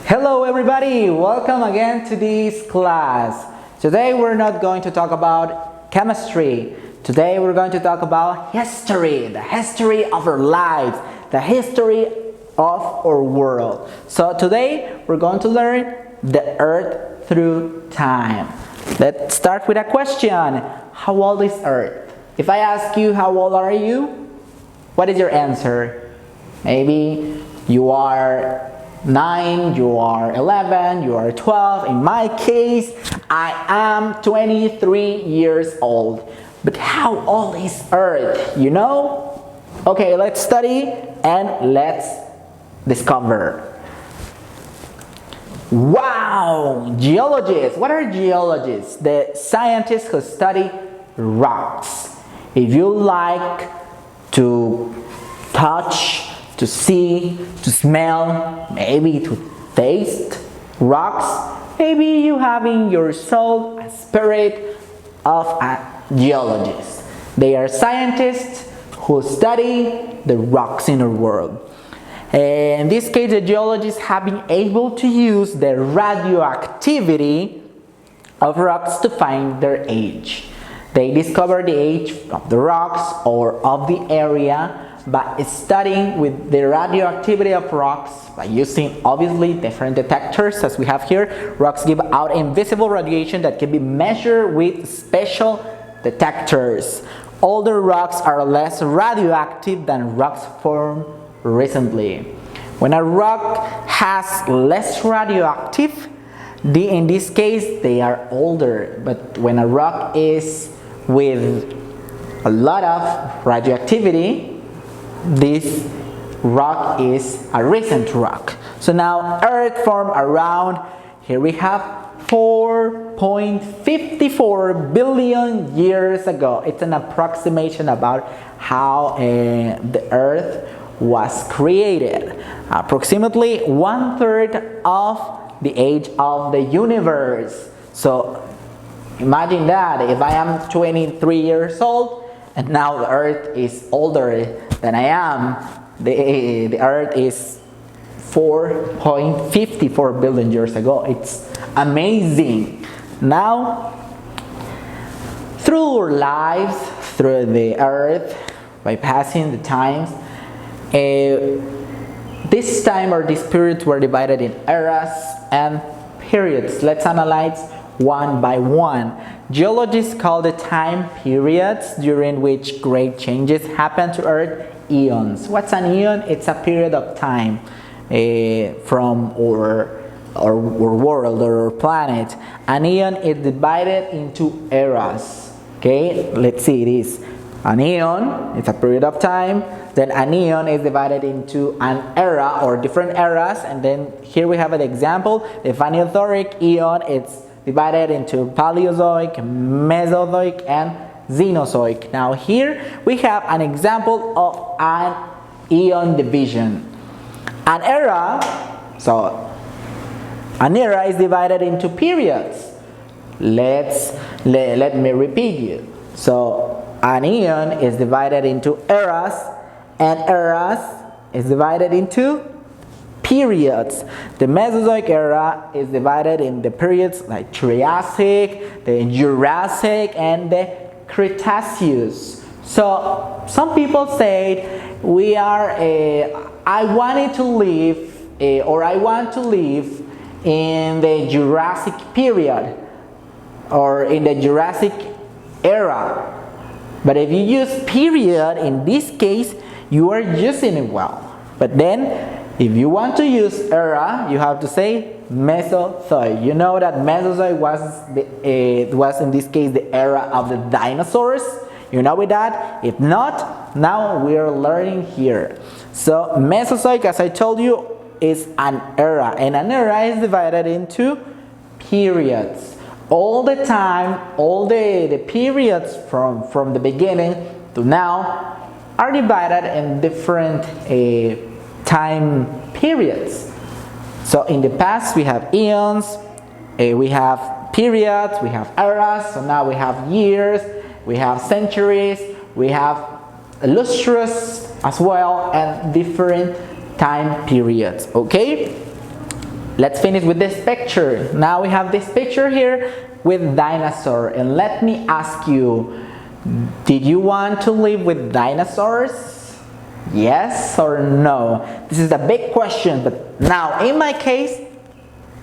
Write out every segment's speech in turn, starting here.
Hello everybody, welcome again to this class. Today we're not going to talk about chemistry. Today we're going to talk about history, the history of our lives, the history of our world. So today we're going to learn the Earth through time. Let's start with a question. How old is Earth? If I ask you how old are you, what is your answer? Maybe you are 9, you are 11, you are 12. In my case, I am 23 years old. But how old is Earth? You know? Okay, let's study and let's discover. Wow! Geologists. What are geologists? The scientists who study rocks. If you like to touch, to see, to smell, maybe to taste rocks, maybe you have in your soul a spirit of a geologist. They are scientists who study the rocks in our world. In this case, the geologists have been able to use the radioactivity of rocks to find their age. They discover the age of the rocks or of the area by studying with the radioactivity of rocks by using obviously different detectors as we have here. Rocks give out invisible radiation that can be measured with special detectors. Older rocks are less radioactive than rocks formed recently. When a rock has less radioactive, in this case they are older, but when a rock is with a lot of radioactivity, this rock is a recent rock. So now Earth formed around, here we have 4.54 billion years ago. It's an approximation about how the Earth was created. Approximately 1/3 of the age of the universe. So imagine that if I am 23 years old and now the Earth is older than I am, the Earth is 4.54 billion years ago. It's amazing. Now, through our lives, through the Earth, by passing the times, this time or these periods were divided in eras and periods. Let's analyze one by one. Geologists call the time periods during which great changes happen to Earth eons. What's an eon? It's a period of time from our world or our planet. An eon is divided into eras. Okay, let's see this. An eon is a period of time. Then an eon is divided into an era or different eras. And then here we have an example. The Paleozoic eon, it's divided into Paleozoic, Mesozoic, and Cenozoic. Now here we have an example of an eon division. An era is divided into periods. Let me repeat you. So an eon is divided into eras, and eras is divided into periods. The Mesozoic era is divided in the periods like Triassic, the Jurassic, and the Cretaceous. So some people say I want to live in the Jurassic period or in the Jurassic era. But if you use period in this case, you are using it well. But then if you want to use era, you have to say Mesozoic. You know that Mesozoic was in this case the era of the dinosaurs. You know with that? If not, now we are learning here. So Mesozoic, as I told you, is an era, and an era is divided into periods. All the time, all the periods from the beginning to now are divided in different time periods. So in the past we have eons, we have periods, we have eras, so now we have years, we have centuries, we have lustrous as well, and different time periods. Okay, let's finish with this picture. Now we have this picture here with dinosaur, and let me ask you, did you want to live with dinosaurs? Yes or no? This is a big question, but now in my case,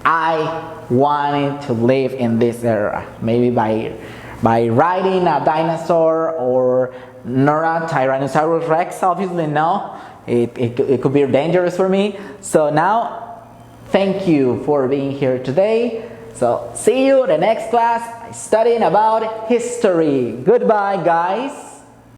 I wanted to live in this era. Maybe by riding a dinosaur, or not a Tyrannosaurus Rex, obviously no. It could be dangerous for me. So now, thank you for being here today. So see you in the next class studying about history. Goodbye, guys.